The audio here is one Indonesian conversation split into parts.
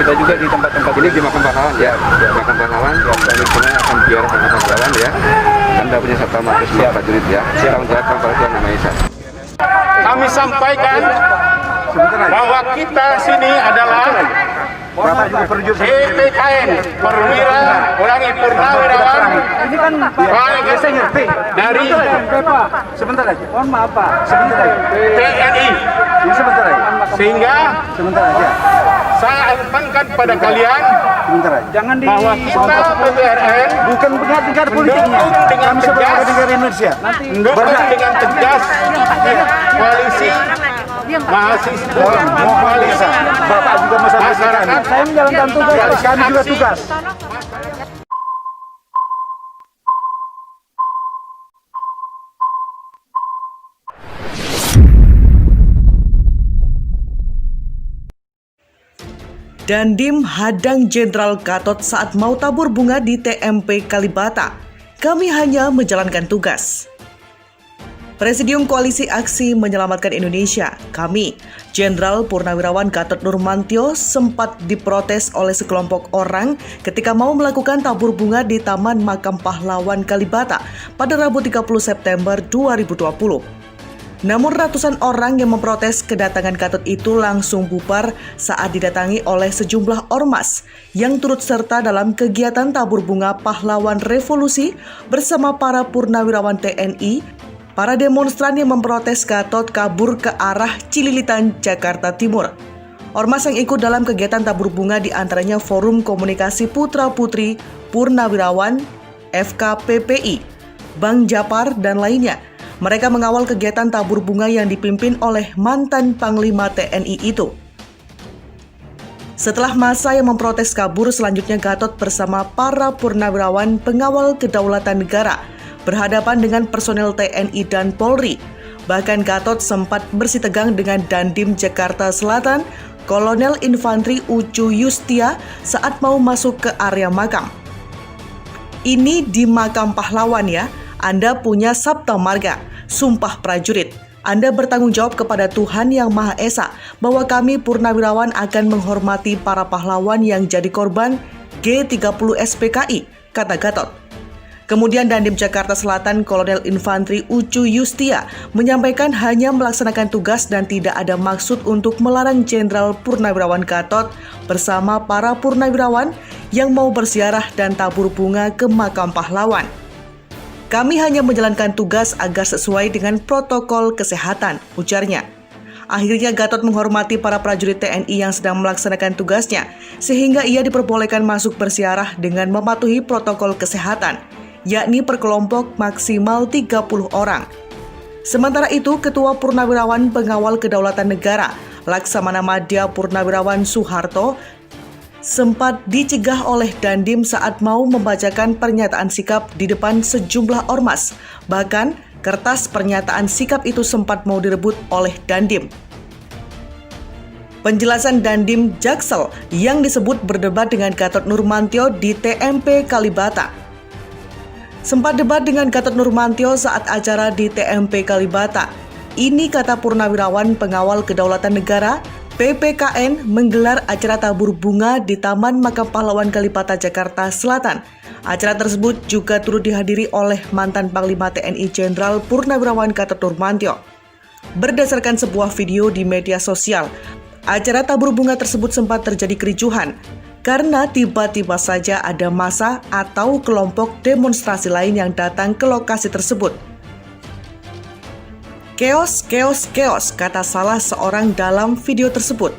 kita juga di tempat-tempat ini di makam pahlawan ya. Makam pahlawan dan semua akan ziarah ke makam pahlawan ya. Anda punya serta marga semua prajurit ya. Tanggung jawab kepada Tuhan Yang Maha Esa. Kami sampaikan bahwa kita sini adalah PPKN Perwira Ulangi Purnawirawan dari Sebentar aja. Mohon maaf Pak. Sebentar aja. TNI. Sebentar aja. Sehingga Sebentar aja. saya amankan pada kalian Sebentar aja. Jangan di bahwa kita PPRN bukan negara politiknya. dengan Kami sebagai tegas negara Indonesia. mendukung dengan tegas koalisi mahasiswa koalisi Bapak juga masyarakat. Saya menjalankan tugas. Kami juga tugas. Dandim hadang Jenderal Gatot saat mau tabur bunga di TMP Kalibata. Kami hanya menjalankan tugas. Presidium Koalisi Aksi Menyelamatkan Indonesia, kami, Jenderal Purnawirawan Gatot Nurmantio sempat diprotes oleh sekelompok orang ketika mau melakukan tabur bunga di Taman Makam Pahlawan Kalibata pada Rabu 30 September 2020. Namun ratusan orang yang memprotes kedatangan Gatot itu langsung bubar saat didatangi oleh sejumlah ormas yang turut serta dalam kegiatan tabur bunga pahlawan revolusi bersama para purnawirawan TNI. Para demonstran yang memprotes Gatot kabur ke arah Cililitan, Jakarta Timur. Ormas yang ikut dalam kegiatan tabur bunga diantaranya Forum Komunikasi Putra Putri Purnawirawan, FKPPI, Bang Japar, dan lainnya. Mereka mengawal kegiatan tabur bunga yang dipimpin oleh mantan Panglima TNI itu. Setelah masa yang memprotes kabur, selanjutnya Gatot bersama para purnawirawan pengawal kedaulatan negara berhadapan dengan personel TNI dan Polri. Bahkan Gatot sempat bersitegang dengan Dandim Jakarta Selatan, Kolonel Infantri Ucu Yustia saat mau masuk ke area makam. Ini di makam pahlawan ya, Anda punya sabta marga, sumpah prajurit. Anda bertanggung jawab kepada Tuhan Yang Maha Esa bahwa kami purnawirawan akan menghormati para pahlawan yang jadi korban G30 SPKI, kata Gatot. Kemudian Dandim Jakarta Selatan Kolonel Infantri Ucu Yustia menyampaikan hanya melaksanakan tugas dan tidak ada maksud untuk melarang Jenderal Purnawirawan Gatot bersama para purnawirawan yang mau berziarah dan tabur bunga ke makam pahlawan. Kami hanya menjalankan tugas agar sesuai dengan protokol kesehatan, ujarnya. Akhirnya Gatot menghormati para prajurit TNI yang sedang melaksanakan tugasnya, sehingga ia diperbolehkan masuk berziarah dengan mematuhi protokol kesehatan, yakni per kelompok maksimal 30 orang. Sementara itu, Ketua Purnawirawan Pengawal Kedaulatan Negara, Laksamana Madya Purnawirawan Soeharto, sempat dicegah oleh Dandim saat mau membacakan pernyataan sikap di depan sejumlah ormas. Bahkan, kertas pernyataan sikap itu sempat mau direbut oleh Dandim. Penjelasan Dandim Jaksel yang disebut berdebat dengan Gatot Nurmantio di TMP Kalibata. Sempat debat dengan Gatot Nurmantio saat acara di TMP Kalibata. Ini kata Purnawirawan Pengawal Kedaulatan Negara, PPKN menggelar acara tabur bunga di Taman Makam Pahlawan Kalibata, Jakarta Selatan. Acara tersebut juga turut dihadiri oleh mantan Panglima TNI Jenderal Purnawirawan Gatot Nurmantio. Berdasarkan sebuah video di media sosial, acara tabur bunga tersebut sempat terjadi kericuhan karena tiba-tiba saja ada massa atau kelompok demonstrasi lain yang datang ke lokasi tersebut. Keos, kata salah seorang dalam video tersebut.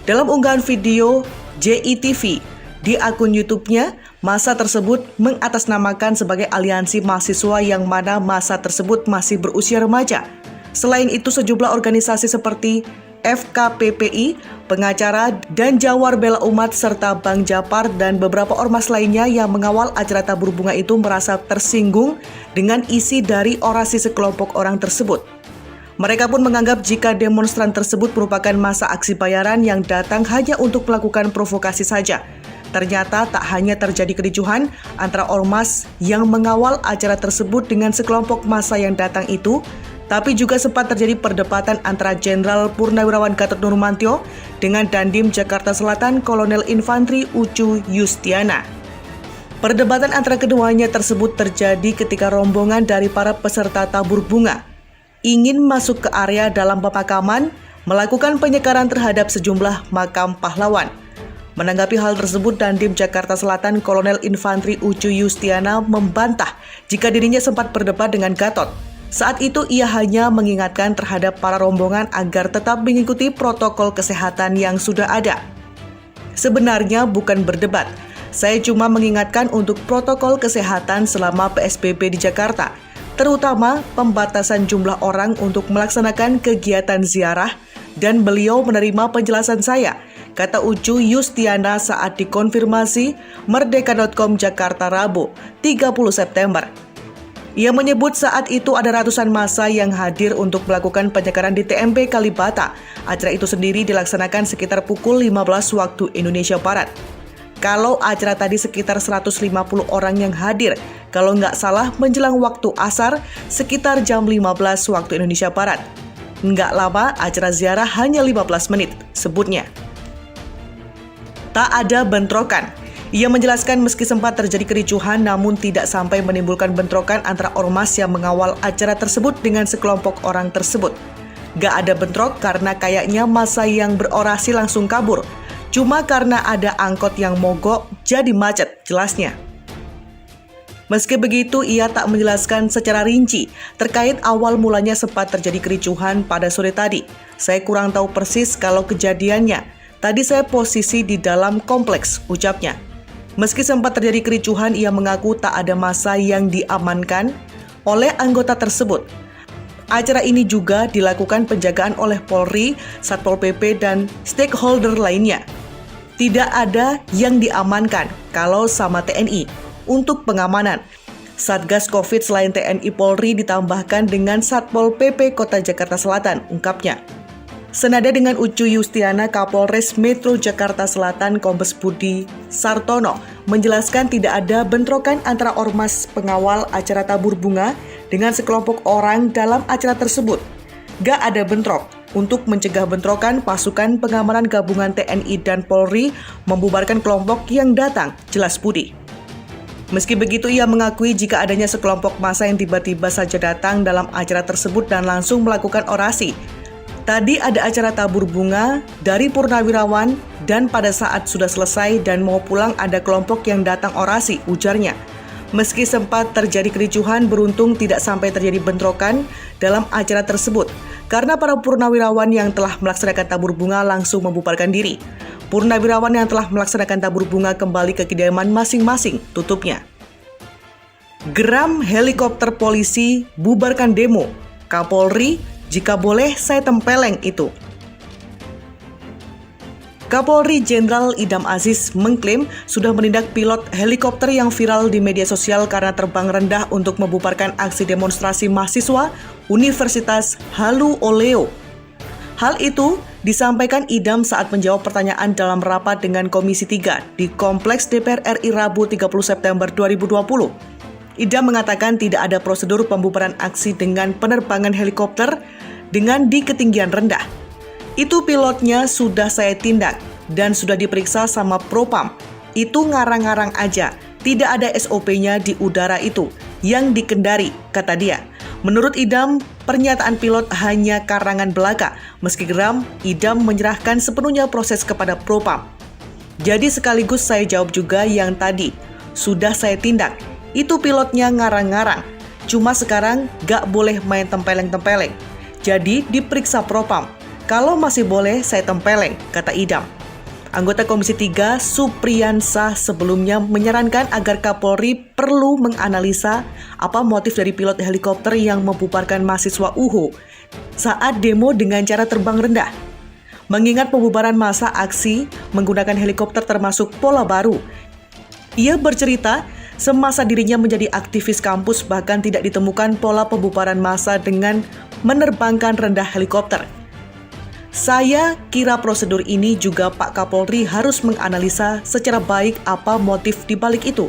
Dalam unggahan video JITV di akun YouTube-nya, massa tersebut mengatasnamakan sebagai aliansi mahasiswa yang mana massa tersebut masih berusia remaja. Selain itu, sejumlah organisasi seperti FKPPI, pengacara, dan Jawar Bela Umat, serta Bang Japar dan beberapa ormas lainnya yang mengawal acara tabur bunga itu merasa tersinggung dengan isi dari orasi sekelompok orang tersebut. Mereka pun menganggap jika demonstran tersebut merupakan massa aksi bayaran yang datang hanya untuk melakukan provokasi saja. Ternyata tak hanya terjadi kericuhan antara ormas yang mengawal acara tersebut dengan sekelompok massa yang datang itu, Tapi juga sempat terjadi perdebatan antara Jenderal Purnawirawan Gatot Nurmantio dengan Dandim Jakarta Selatan Kolonel Infantri Ucu Yustiana. Perdebatan antara keduanya tersebut terjadi ketika rombongan dari para peserta tabur bunga ingin masuk ke area dalam pemakaman melakukan penyekaran terhadap sejumlah makam pahlawan. Menanggapi hal tersebut, Dandim Jakarta Selatan Kolonel Infantri Ucu Yustiana membantah jika dirinya sempat berdebat dengan Gatot. Saat itu ia hanya mengingatkan terhadap para rombongan agar tetap mengikuti protokol kesehatan yang sudah ada. Sebenarnya bukan berdebat, saya cuma mengingatkan untuk protokol kesehatan selama PSBB di Jakarta, terutama pembatasan jumlah orang untuk melaksanakan kegiatan ziarah, dan beliau menerima penjelasan saya, kata Ucu Yustiana saat dikonfirmasi Merdeka.com Jakarta Rabu, 30 September. Ia menyebut saat itu ada ratusan massa yang hadir untuk melakukan penyekaran di TMB Kalibata. Acara itu sendiri dilaksanakan sekitar pukul 15 waktu Indonesia Barat. Kalau acara tadi sekitar 150 orang yang hadir, kalau nggak salah menjelang waktu asar sekitar jam 15 waktu Indonesia Barat. Nggak lama, acara ziarah hanya 15 menit, sebutnya. Tak ada bentrokan. Ia menjelaskan meski sempat terjadi kericuhan namun tidak sampai menimbulkan bentrokan antara ormas yang mengawal acara tersebut dengan sekelompok orang tersebut. Gak ada bentrok karena kayaknya massa yang berorasi langsung kabur. Cuma karena ada angkot yang mogok jadi macet, jelasnya. Meski begitu, ia tak menjelaskan secara rinci terkait awal mulanya sempat terjadi kericuhan pada sore tadi. Saya kurang tahu persis kalau kejadiannya. Tadi saya posisi di dalam kompleks, ucapnya. Meski sempat terjadi kericuhan, ia mengaku tak ada massa yang diamankan oleh anggota tersebut. Acara ini juga dilakukan penjagaan oleh Polri, Satpol PP, dan stakeholder lainnya. Tidak ada yang diamankan kalau sama TNI. Untuk pengamanan, Satgas Covid selain TNI Polri ditambahkan dengan Satpol PP Kota Jakarta Selatan, ungkapnya. Senada dengan Ucu Yustiana, Kapolres Metro Jakarta Selatan Kombes Budi Sartono menjelaskan tidak ada bentrokan antara ormas pengawal acara tabur bunga dengan sekelompok orang dalam acara tersebut. Gak ada bentrok. Untuk mencegah bentrokan, pasukan pengamanan gabungan TNI dan Polri membubarkan kelompok yang datang, jelas Budi. Meski begitu, ia mengakui jika adanya sekelompok massa yang tiba-tiba saja datang dalam acara tersebut dan langsung melakukan orasi. Tadi ada acara tabur bunga dari Purnawirawan dan pada saat sudah selesai dan mau pulang ada kelompok yang datang orasi, ujarnya. Meski sempat terjadi kericuhan, beruntung tidak sampai terjadi bentrokan dalam acara tersebut karena para Purnawirawan yang telah melaksanakan tabur bunga langsung membubarkan diri. Purnawirawan yang telah melaksanakan tabur bunga kembali ke kediaman masing-masing, tutupnya. Geram helikopter polisi bubarkan demo, Kapolri, jika boleh saya tempeleng itu. Kapolri Jenderal Idam Aziz mengklaim sudah menindak pilot helikopter yang viral di media sosial karena terbang rendah untuk membubarkan aksi demonstrasi mahasiswa Universitas Halu Oleo. Hal itu disampaikan Idam saat menjawab pertanyaan dalam rapat dengan Komisi 3 di Kompleks DPR RI Rabu 30 September 2020. Idam mengatakan tidak ada prosedur pembubaran aksi dengan penerbangan helikopter dengan di ketinggian rendah. Itu pilotnya sudah saya tindak dan sudah diperiksa sama Propam. Itu ngarang-ngarang aja, tidak ada SOP-nya di udara itu yang dikendari, kata dia. Menurut Idam, pernyataan pilot hanya karangan belaka. Meski geram, Idam menyerahkan sepenuhnya proses kepada Propam. Jadi sekaligus saya jawab juga yang tadi, sudah saya tindak. Itu pilotnya ngarang-ngarang. Cuma sekarang gak boleh main tempeleng-tempeleng. Jadi diperiksa Propam. Kalau masih boleh saya tempeleng, kata Idam. Anggota Komisi 3 Supriyansah sebelumnya menyarankan agar Kapolri perlu menganalisa apa motif dari pilot helikopter yang membubarkan mahasiswa UHO saat demo dengan cara terbang rendah. Mengingat pembubaran massa aksi menggunakan helikopter termasuk pola baru. Ia bercerita, semasa dirinya menjadi aktivis kampus bahkan tidak ditemukan pola pembubaran massa dengan menerbangkan rendah helikopter. Saya kira prosedur ini juga Pak Kapolri harus menganalisa secara baik apa motif di balik itu.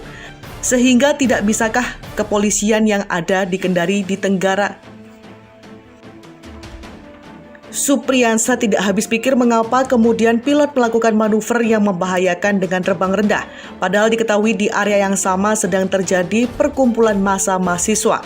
Sehingga tidak bisakah kepolisian yang ada di Kendari di Tenggara Supriyansa tidak habis pikir mengapa kemudian pilot melakukan manuver yang membahayakan dengan terbang rendah, padahal diketahui di area yang sama sedang terjadi perkumpulan massa mahasiswa.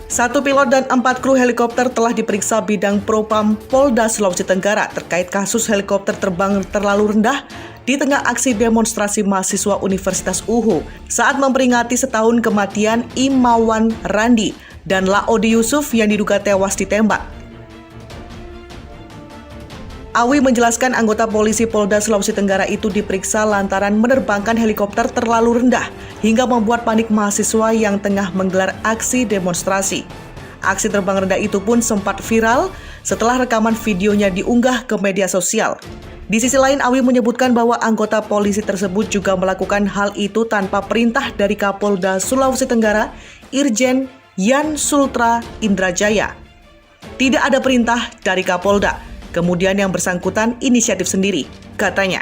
1 pilot dan 4 kru helikopter telah diperiksa bidang Propam Polda Sulawesi Tenggara terkait kasus helikopter terbang terlalu rendah di tengah aksi demonstrasi mahasiswa Universitas UHU saat memperingati setahun kematian Imawan Randi dan Laode Yusuf yang diduga tewas ditembak. Awi menjelaskan anggota polisi Polda Sulawesi Tenggara itu diperiksa lantaran menerbangkan helikopter terlalu rendah hingga membuat panik mahasiswa yang tengah menggelar aksi demonstrasi. Aksi terbang rendah itu pun sempat viral setelah rekaman videonya diunggah ke media sosial. Di sisi lain, Awi menyebutkan bahwa anggota polisi tersebut juga melakukan hal itu tanpa perintah dari Kapolda Sulawesi Tenggara, Irjen Yan Sultra Indrajaya. Tidak ada perintah dari Kapolda. Kemudian yang bersangkutan inisiatif sendiri, katanya.